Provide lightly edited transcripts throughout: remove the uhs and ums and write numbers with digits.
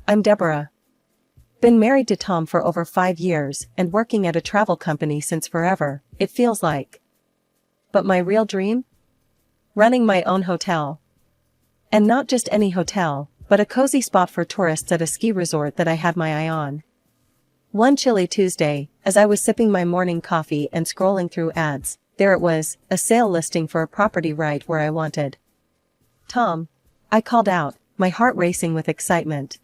I'm Deborah. Been married to Tom for over 5 years and working at a travel company since forever, it feels like. But my real dream? Running my own hotel. And not just any hotel, but a cozy spot for tourists at a ski resort that I had my eye on. One chilly Tuesday, as I was sipping my morning coffee and scrolling through ads, there it was, a sale listing for a property right where I wanted. Tom, I called out, my heart racing with excitement.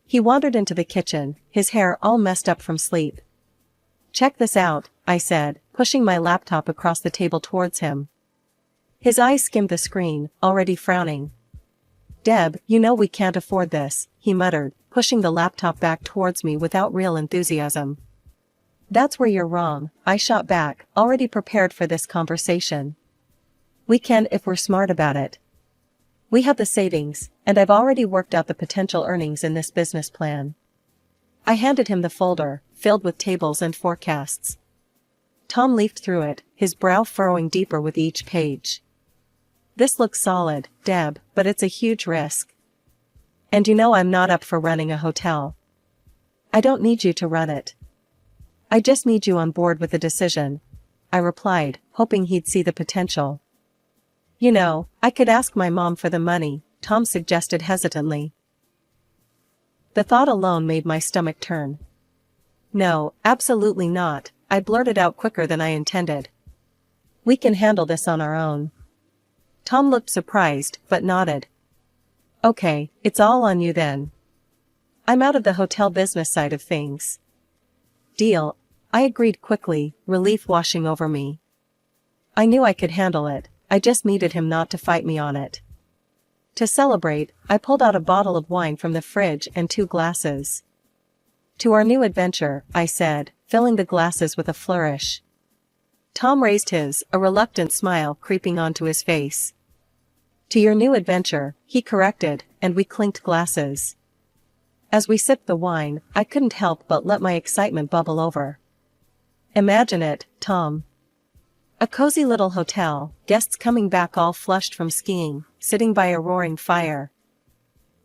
He wandered into the kitchen, his hair all messed up from sleep. Check this out, I said, pushing my laptop across the table towards him. His eyes skimmed the screen, already frowning. Deb, you know we can't afford this, he muttered, pushing the laptop back towards me without real enthusiasm. That's where you're wrong, I shot back, already prepared for this conversation. We can if we're smart about it. We have the savings, and I've already worked out the potential earnings in this business plan. I handed him the folder, filled with tables and forecasts. Tom leafed through it, his brow furrowing deeper with each page. This looks solid, Deb, but it's a huge risk. And you know I'm not up for running a hotel. I don't need you to run it. I just need you on board with the decision, I replied, hoping he'd see the potential. You know, I could ask my mom for the money, Tom suggested hesitantly. The thought alone made my stomach turn. No, absolutely not, I blurted out quicker than I intended. We can handle this on our own. Tom looked surprised, but nodded. Okay, it's all on you then. I'm out of the hotel business side of things. Deal, I agreed quickly, relief washing over me. I knew I could handle it, I just needed him not to fight me on it. To celebrate, I pulled out a bottle of wine from the fridge and 2 glasses. To our new adventure, I said, filling the glasses with a flourish. Tom raised his, a reluctant smile creeping onto his face. To your new adventure, he corrected, and we clinked glasses. As we sipped the wine, I couldn't help but let my excitement bubble over. Imagine it, Tom. A cozy little hotel, guests coming back all flushed from skiing, sitting by a roaring fire.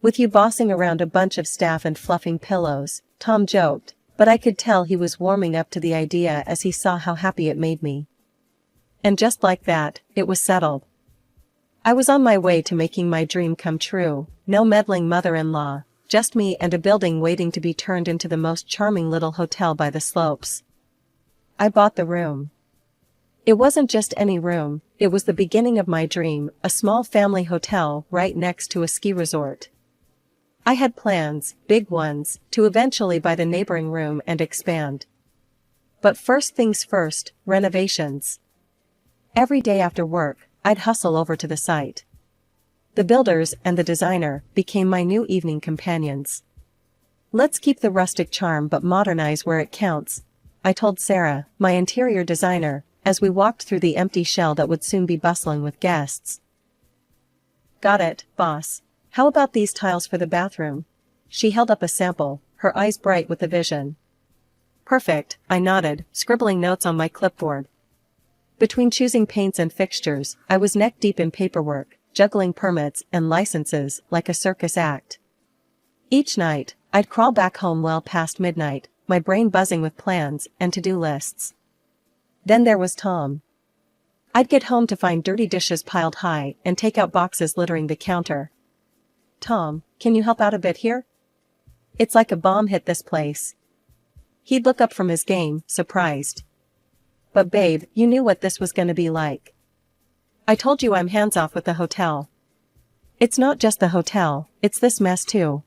With you bossing around a bunch of staff and fluffing pillows, Tom joked, but I could tell he was warming up to the idea as he saw how happy it made me. And just like that, it was settled. I was on my way to making my dream come true, no meddling mother-in-law, just me and a building waiting to be turned into the most charming little hotel by the slopes. I bought the room. It wasn't just any room, it was the beginning of my dream, a small family hotel right next to a ski resort. I had plans, big ones, to eventually buy the neighboring room and expand. But first things first, renovations. Every day after work, I'd hustle over to the site. The builders and the designer became my new evening companions. Let's keep the rustic charm but modernize where it counts, I told Sarah, my interior designer, as we walked through the empty shell that would soon be bustling with guests. Got it, boss. How about these tiles for the bathroom? She held up a sample, her eyes bright with the vision. Perfect, I nodded, scribbling notes on my clipboard. Between choosing paints and fixtures, I was neck-deep in paperwork, juggling permits and licenses like a circus act. Each night, I'd crawl back home well past midnight, my brain buzzing with plans and to-do lists. Then there was Tom. I'd get home to find dirty dishes piled high and take-out boxes littering the counter. Tom, can you help out a bit here? It's like a bomb hit this place. He'd look up from his game, surprised. But babe, you knew what this was gonna be like. I told you I'm hands-off with the hotel. It's not just the hotel, it's this mess too.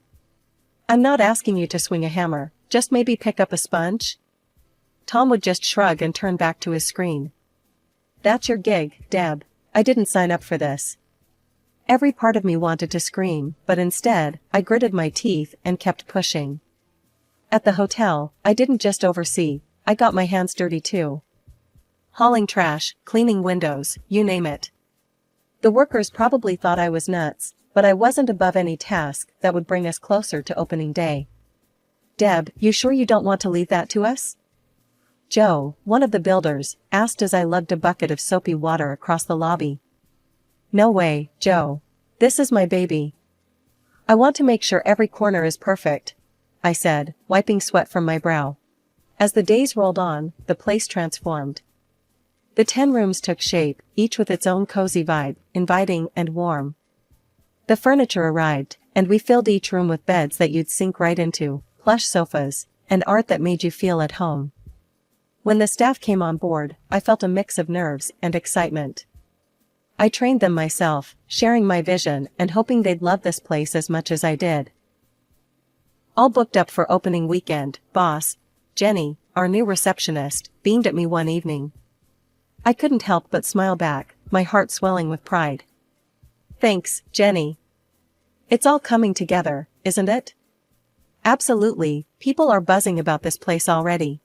I'm not asking you to swing a hammer, just maybe pick up a sponge? Tom would just shrug and turn back to his screen. That's your gig, Deb. I didn't sign up for this. Every part of me wanted to scream, but instead, I gritted my teeth and kept pushing. At the hotel, I didn't just oversee, I got my hands dirty too. Hauling trash, cleaning windows, you name it. The workers probably thought I was nuts, but I wasn't above any task that would bring us closer to opening day. Deb, you sure you don't want to leave that to us? Joe, one of the builders, asked as I lugged a bucket of soapy water across the lobby. No way, Joe. This is my baby. I want to make sure every corner is perfect, I said, wiping sweat from my brow. As the days rolled on, the place transformed. The 10 rooms took shape, each with its own cozy vibe, inviting and warm. The furniture arrived, and we filled each room with beds that you'd sink right into, plush sofas, and art that made you feel at home. When the staff came on board, I felt a mix of nerves and excitement. I trained them myself, sharing my vision and hoping they'd love this place as much as I did. All booked up for opening weekend, boss, Jenny, our new receptionist, beamed at me one evening. I couldn't help but smile back, my heart swelling with pride. Thanks, Jenny. It's all coming together, isn't it? Absolutely, people are buzzing about this place already.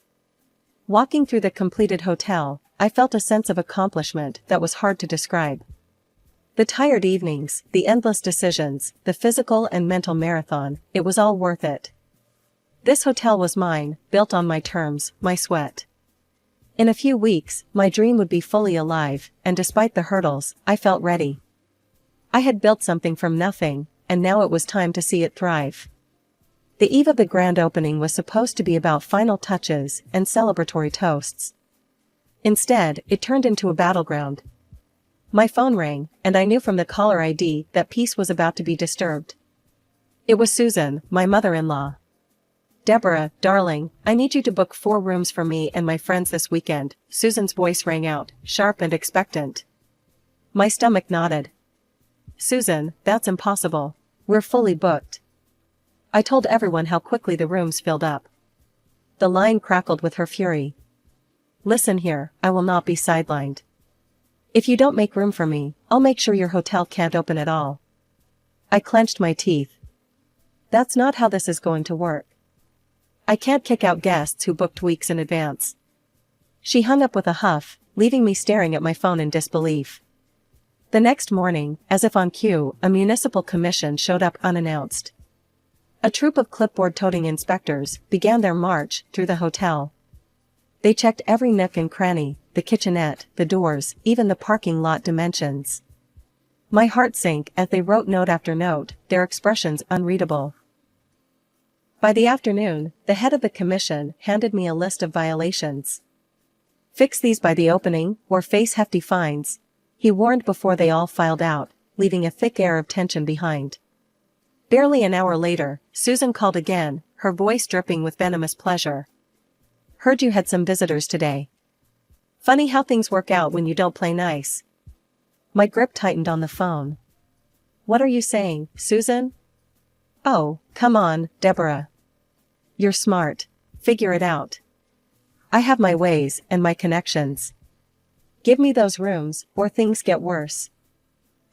Walking through the completed hotel, I felt a sense of accomplishment that was hard to describe. The tired evenings, the endless decisions, the physical and mental marathon, it was all worth it. This hotel was mine, built on my terms, my sweat. In a few weeks, my dream would be fully alive, and despite the hurdles, I felt ready. I had built something from nothing, and now it was time to see it thrive. The eve of the grand opening was supposed to be about final touches and celebratory toasts. Instead, it turned into a battleground. My phone rang, and I knew from the caller ID that peace was about to be disturbed. It was Susan, my mother-in-law. Deborah, darling, I need you to book 4 rooms for me and my friends this weekend, Susan's voice rang out, sharp and expectant. My stomach nodded. Susan, that's impossible. We're fully booked. I told everyone how quickly the rooms filled up. The line crackled with her fury. Listen here, I will not be sidelined. If you don't make room for me, I'll make sure your hotel can't open at all. I clenched my teeth. That's not how this is going to work. I can't kick out guests who booked weeks in advance. She hung up with a huff, leaving me staring at my phone in disbelief. The next morning, as if on cue, a municipal commission showed up unannounced. A troop of clipboard-toting inspectors began their march through the hotel. They checked every nook and cranny, the kitchenette, the doors, even the parking lot dimensions. My heart sank as they wrote note after note, their expressions unreadable. By the afternoon, the head of the commission handed me a list of violations. Fix these by the opening, or face hefty fines, he warned before they all filed out, leaving a thick air of tension behind. Barely an hour later, Susan called again, her voice dripping with venomous pleasure. Heard you had some visitors today. Funny how things work out when you don't play nice. My grip tightened on the phone. What are you saying, Susan? Oh, come on, Deborah. You're smart. Figure it out. I have my ways and my connections. Give me those rooms, or things get worse.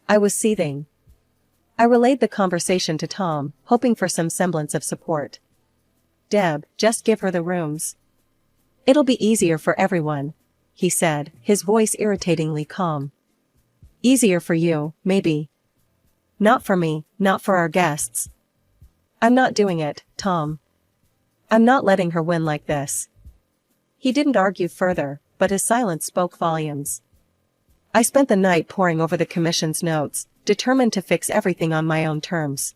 I was seething. I relayed the conversation to Tom, hoping for some semblance of support. Deb, just give her the rooms. It'll be easier for everyone, he said, his voice irritatingly calm. Easier for you, maybe. Not for me, not for our guests. I'm not doing it, Tom. I'm not letting her win like this. He didn't argue further, but his silence spoke volumes. I spent the night poring over the commission's notes, determined to fix everything on my own terms.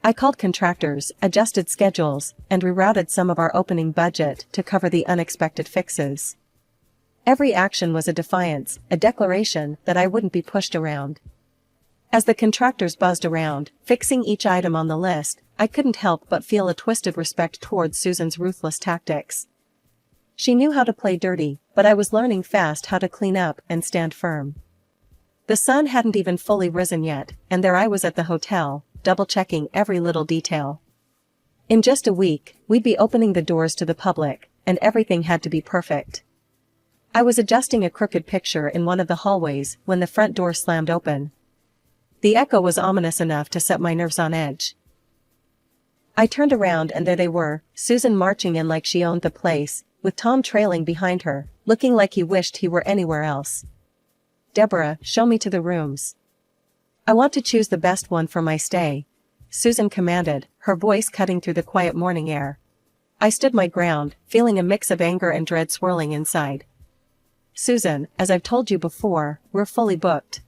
I called contractors, adjusted schedules, and rerouted some of our opening budget to cover the unexpected fixes. Every action was a defiance, a declaration that I wouldn't be pushed around. As the contractors buzzed around, fixing each item on the list, I couldn't help but feel a twisted respect towards Susan's ruthless tactics. She knew how to play dirty, but I was learning fast how to clean up and stand firm. The sun hadn't even fully risen yet, and there I was at the hotel, double-checking every little detail. In just a week, we'd be opening the doors to the public, and everything had to be perfect. I was adjusting a crooked picture in one of the hallways when the front door slammed open. The echo was ominous enough to set my nerves on edge. I turned around and there they were, Susan marching in like she owned the place, with Tom trailing behind her, looking like he wished he were anywhere else. Deborah, show me to the rooms. I want to choose the best one for my stay, Susan commanded, her voice cutting through the quiet morning air. I stood my ground, feeling a mix of anger and dread swirling inside. Susan, as I've told you before, we're fully booked.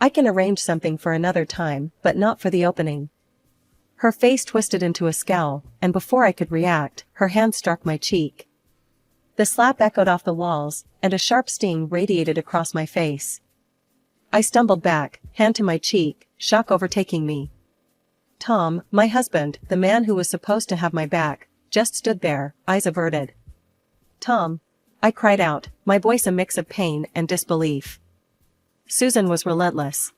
I can arrange something for another time, but not for the opening. Her face twisted into a scowl, and before I could react, her hand struck my cheek. The slap echoed off the walls, and a sharp sting radiated across my face. I stumbled back, hand to my cheek, shock overtaking me. Tom, my husband, the man who was supposed to have my back, just stood there, eyes averted. Tom, I cried out, my voice a mix of pain and disbelief. Susan was relentless.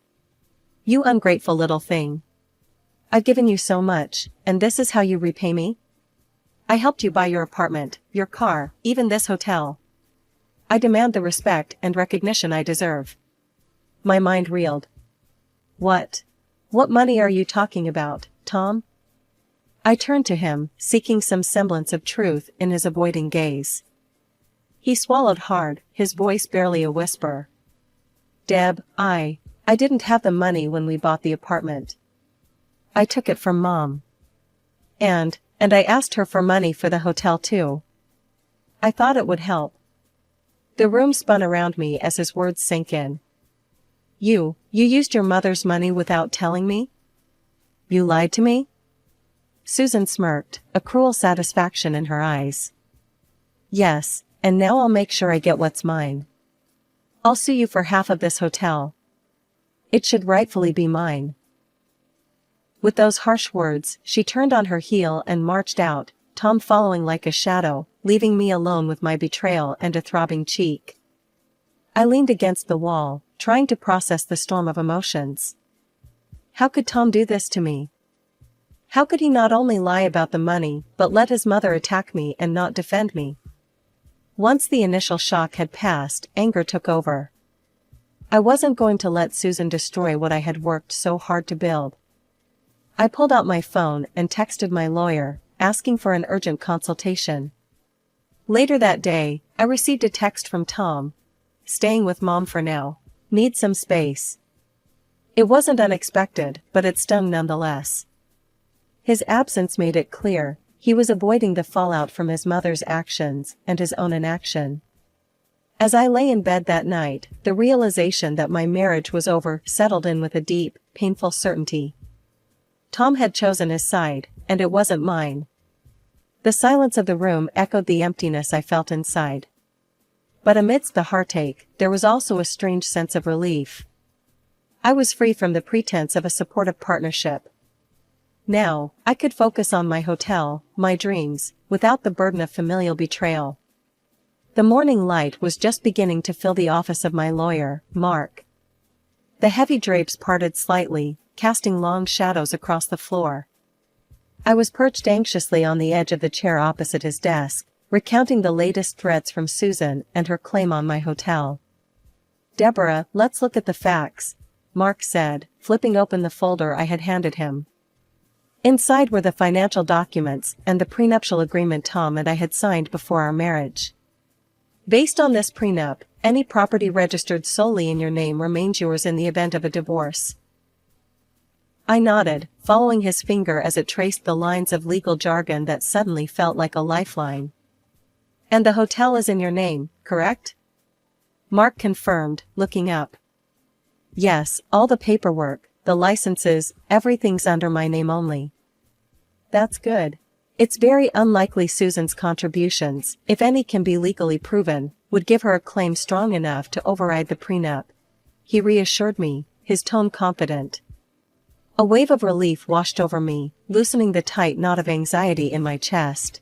You ungrateful little thing. I've given you so much, and this is how you repay me? I helped you buy your apartment, your car, even this hotel. I demand the respect and recognition I deserve. My mind reeled. What money are you talking about, Tom? I turned to him, seeking some semblance of truth in his avoiding gaze. He swallowed hard, his voice barely a whisper. Deb, I didn't have the money when we bought the apartment. I took it from Mom. And I asked her for money for the hotel too. I thought it would help. The room spun around me as his words sank in. You used your mother's money without telling me? You lied to me? Susan smirked, a cruel satisfaction in her eyes. Yes, and now I'll make sure I get what's mine. I'll sue you for half of this hotel. It should rightfully be mine. With those harsh words, she turned on her heel and marched out, Tom following like a shadow, leaving me alone with my betrayal and a throbbing cheek. I leaned against the wall, trying to process the storm of emotions. How could Tom do this to me? How could he not only lie about the money, but let his mother attack me and not defend me? Once the initial shock had passed, anger took over. I wasn't going to let Susan destroy what I had worked so hard to build. I pulled out my phone and texted my lawyer, asking for an urgent consultation. Later that day, I received a text from Tom. Staying with Mom for now. Need some space. It wasn't unexpected, but it stung nonetheless. His absence made it clear, he was avoiding the fallout from his mother's actions and his own inaction. As I lay in bed that night, the realization that my marriage was over settled in with a deep, painful certainty. Tom had chosen his side, and it wasn't mine. The silence of the room echoed the emptiness I felt inside. But amidst the heartache, there was also a strange sense of relief. I was free from the pretense of a supportive partnership. Now, I could focus on my hotel, my dreams, without the burden of familial betrayal. The morning light was just beginning to fill the office of my lawyer, Mark. The heavy drapes parted slightly, casting long shadows across the floor. I was perched anxiously on the edge of the chair opposite his desk, recounting the latest threats from Susan and her claim on my hotel. Deborah, let's look at the facts, Mark said, flipping open the folder I had handed him. Inside were the financial documents and the prenuptial agreement Tom and I had signed before our marriage. Based on this prenup, any property registered solely in your name remains yours in the event of a divorce. I nodded, following his finger as it traced the lines of legal jargon that suddenly felt like a lifeline. And the hotel is in your name, correct? Mark confirmed, looking up. Yes, all the paperwork, the licenses, everything's under my name only. That's good. It's very unlikely Susan's contributions, if any can be legally proven, would give her a claim strong enough to override the prenup. He reassured me, his tone confident. A wave of relief washed over me, loosening the tight knot of anxiety in my chest.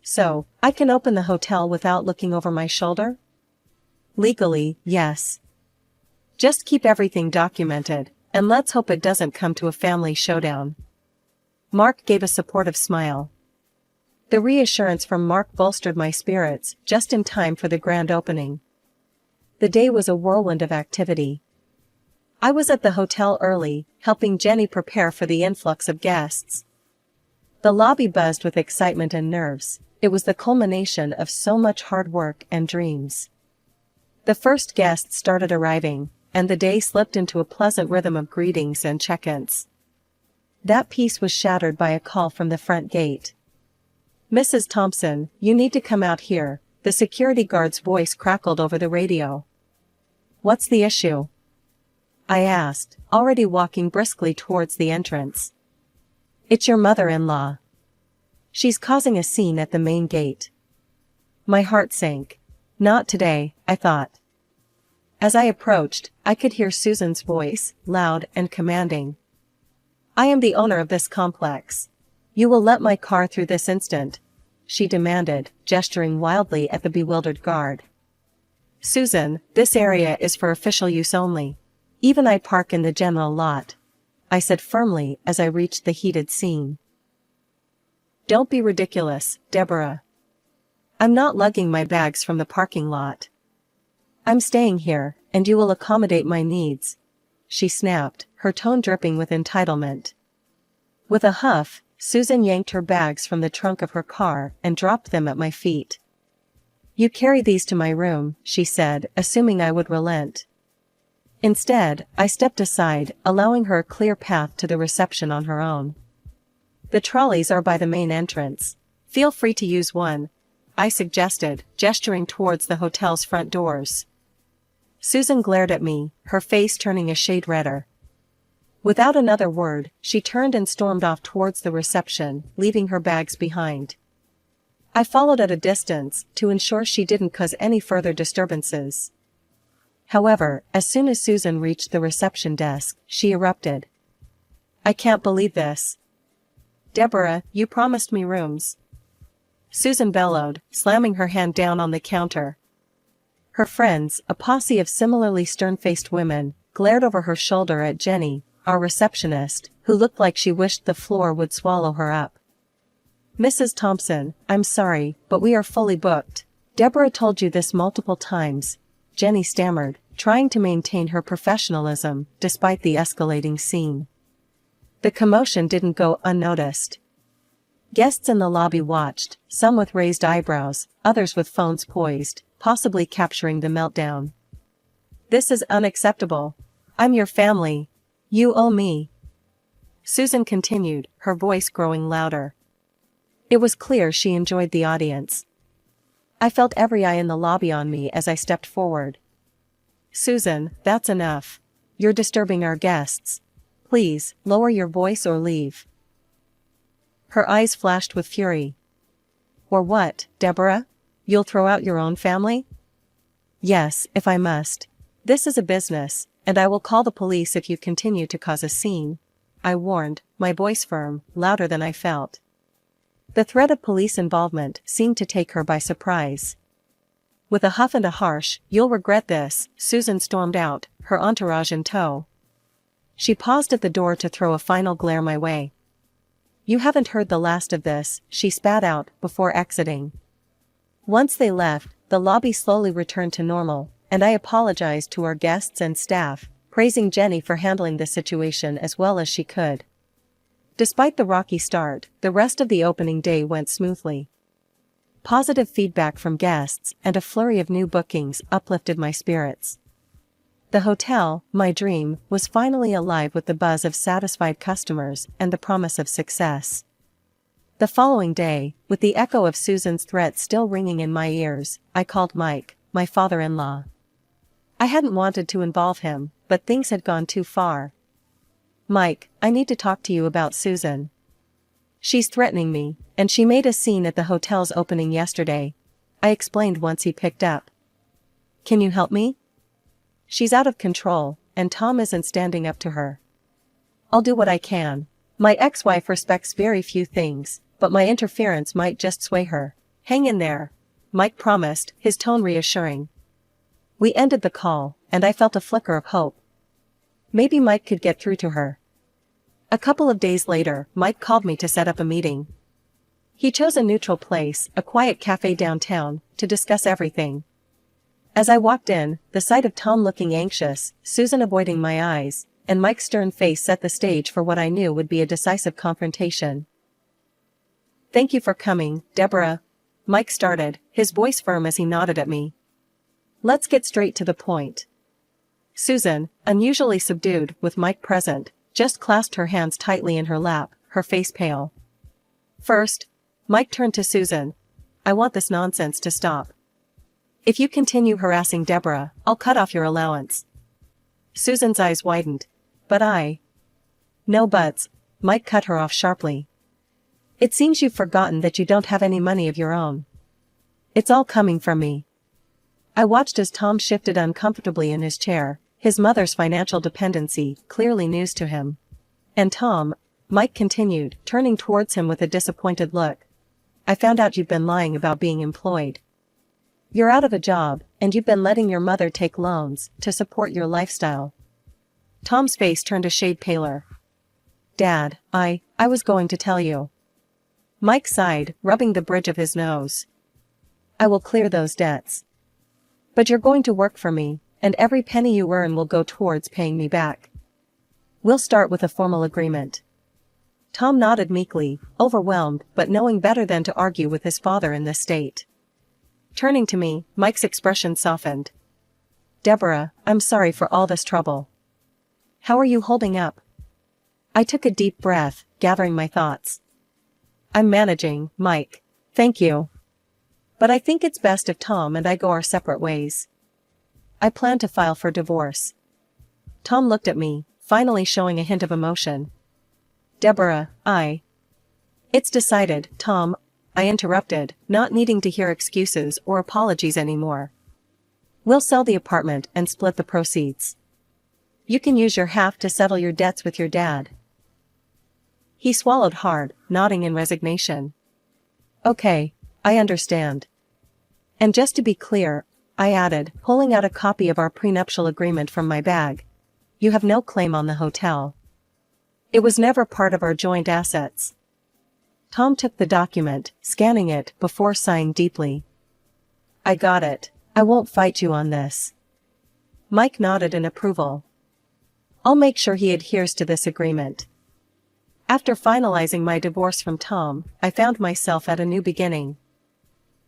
So, I can open the hotel without looking over my shoulder? Legally, yes. Just keep everything documented, and let's hope it doesn't come to a family showdown. Mark gave a supportive smile. The reassurance from Mark bolstered my spirits, just in time for the grand opening. The day was a whirlwind of activity. I was at the hotel early, helping Jenny prepare for the influx of guests. The lobby buzzed with excitement and nerves. It was the culmination of so much hard work and dreams. The first guests started arriving, and the day slipped into a pleasant rhythm of greetings and check-ins. That peace was shattered by a call from the front gate. Mrs. Thompson, you need to come out here, the security guard's voice crackled over the radio. What's the issue? I asked, already walking briskly towards the entrance. It's your mother-in-law. She's causing a scene at the main gate. My heart sank. Not today, I thought. As I approached, I could hear Susan's voice, loud and commanding. I am the owner of this complex. You will let my car through this instant, she demanded, gesturing wildly at the bewildered guard. Susan, this area is for official use only. Even I park in the general lot, I said firmly as I reached the heated scene. Don't be ridiculous, Deborah. I'm not lugging my bags from the parking lot. I'm staying here, and you will accommodate my needs, she snapped, her tone dripping with entitlement. With a huff, Susan yanked her bags from the trunk of her car and dropped them at my feet. You carry these to my room, she said, assuming I would relent. Instead, I stepped aside, allowing her a clear path to the reception on her own. The trolleys are by the main entrance. Feel free to use one, I suggested, gesturing towards the hotel's front doors. Susan glared at me, her face turning a shade redder. Without another word, she turned and stormed off towards the reception, leaving her bags behind. I followed at a distance, to ensure she didn't cause any further disturbances. However, as soon as Susan reached the reception desk, she erupted. I can't believe this. Deborah, you promised me rooms. Susan bellowed, slamming her hand down on the counter. Her friends, a posse of similarly stern-faced women, glared over her shoulder at Jenny, our receptionist, who looked like she wished the floor would swallow her up. Mrs. Thompson, I'm sorry, but we are fully booked. Deborah told you this multiple times, Jenny stammered, trying to maintain her professionalism despite the escalating scene. The commotion didn't go unnoticed. Guests in the lobby watched, some with raised eyebrows, others with phones poised, possibly capturing the meltdown. This is unacceptable. I'm your family. You owe me. Susan continued, her voice growing louder. It was clear she enjoyed the audience. I felt every eye in the lobby on me as I stepped forward. Susan, that's enough. You're disturbing our guests. Please, lower your voice or leave. Her eyes flashed with fury. Or what, Deborah? You'll throw out your own family? Yes, if I must. This is a business, and I will call the police if you continue to cause a scene, I warned, my voice firm, louder than I felt. The threat of police involvement seemed to take her by surprise. With a huff and a harsh, you'll regret this, Susan stormed out, her entourage in tow. She paused at the door to throw a final glare my way. You haven't heard the last of this, she spat out, before exiting. Once they left, the lobby slowly returned to normal, and I apologized to our guests and staff, praising Jenny for handling the situation as well as she could. Despite the rocky start, the rest of the opening day went smoothly. Positive feedback from guests and a flurry of new bookings uplifted my spirits. The hotel, my dream, was finally alive with the buzz of satisfied customers and the promise of success. The following day, with the echo of Susan's threat still ringing in my ears, I called Mike, my father-in-law. I hadn't wanted to involve him, but things had gone too far. Mike, I need to talk to you about Susan. She's threatening me, and she made a scene at the hotel's opening yesterday, I explained once he picked up. Can you help me? She's out of control, and Tom isn't standing up to her. I'll do what I can. My ex-wife respects very few things, but my interference might just sway her. Hang in there, Mike promised, his tone reassuring. We ended the call, and I felt a flicker of hope. Maybe Mike could get through to her. A couple of days later, Mike called me to set up a meeting. He chose a neutral place, a quiet cafe downtown, to discuss everything. As I walked in, the sight of Tom looking anxious, Susan avoiding my eyes, and Mike's stern face set the stage for what I knew would be a decisive confrontation. Thank you for coming, Deborah. Mike started, his voice firm as he nodded at me. Let's get straight to the point. Susan, unusually subdued with Mike present, just clasped her hands tightly in her lap, her face pale. First, Mike turned to Susan. I want this nonsense to stop. If you continue harassing Deborah, I'll cut off your allowance. Susan's eyes widened. But no buts. Mike cut her off sharply. It seems you've forgotten that you don't have any money of your own. It's all coming from me. I watched as Tom shifted uncomfortably in his chair, his mother's financial dependency clearly news to him. And Tom, Mike continued, turning towards him with a disappointed look. I found out you've been lying about being employed. You're out of a job, and you've been letting your mother take loans to support your lifestyle. Tom's face turned a shade paler. Dad, I was going to tell you. Mike sighed, rubbing the bridge of his nose. I will clear those debts. But you're going to work for me, and every penny you earn will go towards paying me back. We'll start with a formal agreement. Tom nodded meekly, overwhelmed but knowing better than to argue with his father in this state. Turning to me, Mike's expression softened. Deborah, I'm sorry for all this trouble. How are you holding up? I took a deep breath, gathering my thoughts. I'm managing, Mike. Thank you. But I think it's best if Tom and I go our separate ways. I plan to file for divorce. Tom looked at me, finally showing a hint of emotion. Deborah, It's decided, Tom, I interrupted, not needing to hear excuses or apologies anymore. We'll sell the apartment and split the proceeds. You can use your half to settle your debts with your dad. He swallowed hard, nodding in resignation. Okay, I understand. And just to be clear, I added, pulling out a copy of our prenuptial agreement from my bag. You have no claim on the hotel. It was never part of our joint assets. Tom took the document, scanning it before sighing deeply. I got it. I won't fight you on this. Mike nodded in approval. I'll make sure he adheres to this agreement. After finalizing my divorce from Tom, I found myself at a new beginning.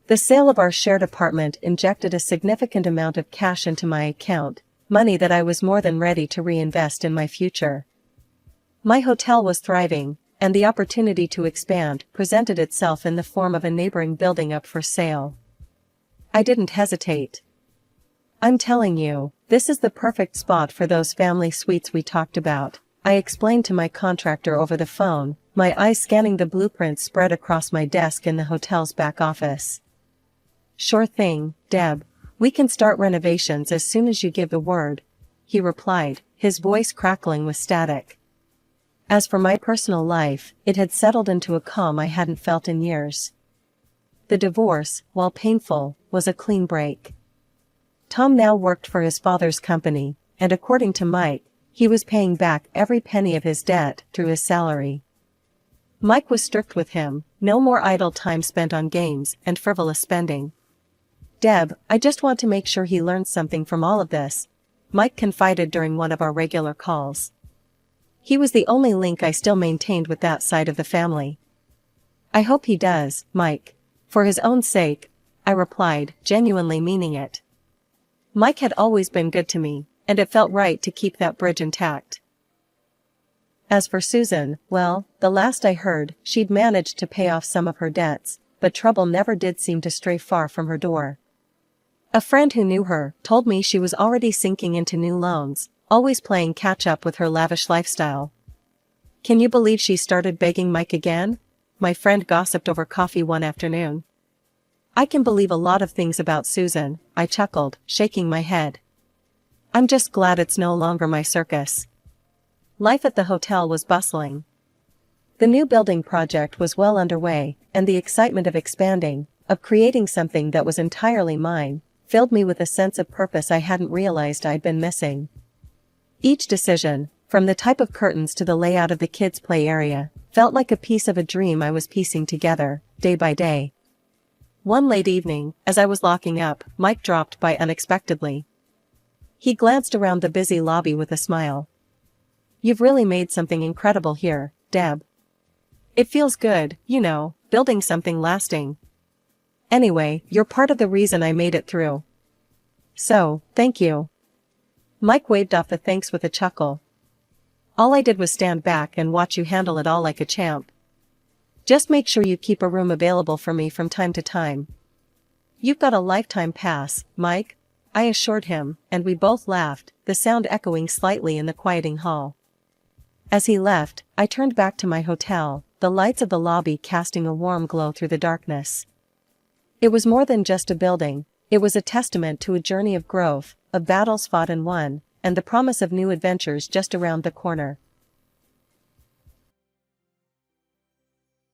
The sale of our shared apartment injected a significant amount of cash into my account, money that I was more than ready to reinvest in my future. My hotel was thriving, and the opportunity to expand presented itself in the form of a neighboring building up for sale. I didn't hesitate. I'm telling you, this is the perfect spot for those family suites we talked about, I explained to my contractor over the phone, my eyes scanning the blueprints spread across my desk in the hotel's back office. Sure thing, Deb. We can start renovations as soon as you give the word, he replied, his voice crackling with static. As for my personal life, it had settled into a calm I hadn't felt in years. The divorce, while painful, was a clean break. Tom now worked for his father's company, and according to Mike, he was paying back every penny of his debt through his salary. Mike was strict with him, no more idle time spent on games and frivolous spending. Deb, I just want to make sure he learns something from all of this, Mike confided during one of our regular calls. He was the only link I still maintained with that side of the family. I hope he does, Mike. For his own sake, I replied, genuinely meaning it. Mike had always been good to me, and it felt right to keep that bridge intact. As for Susan, well, the last I heard, she'd managed to pay off some of her debts, but trouble never did seem to stray far from her door. A friend who knew her told me she was already sinking into new loans, always playing catch-up with her lavish lifestyle. Can you believe she started begging Mike again? My friend gossiped over coffee one afternoon. I can believe a lot of things about Susan, I chuckled, shaking my head. I'm just glad it's no longer my circus. Life at the hotel was bustling. The new building project was well underway, and the excitement of expanding, of creating something that was entirely mine, filled me with a sense of purpose I hadn't realized I'd been missing. Each decision, from the type of curtains to the layout of the kids' play area, felt like a piece of a dream I was piecing together, day by day. One late evening, as I was locking up, Mike dropped by unexpectedly. He glanced around the busy lobby with a smile. You've really made something incredible here, Deb. It feels good, you know, building something lasting. Anyway, you're part of the reason I made it through. So, thank you. Mike waved off the thanks with a chuckle. All I did was stand back and watch you handle it all like a champ. Just make sure you keep a room available for me from time to time. You've got a lifetime pass, Mike, I assured him, and we both laughed, the sound echoing slightly in the quieting hall. As he left, I turned back to my hotel, the lights of the lobby casting a warm glow through the darkness. It was more than just a building, it was a testament to a journey of growth, of battles fought and won, and the promise of new adventures just around the corner.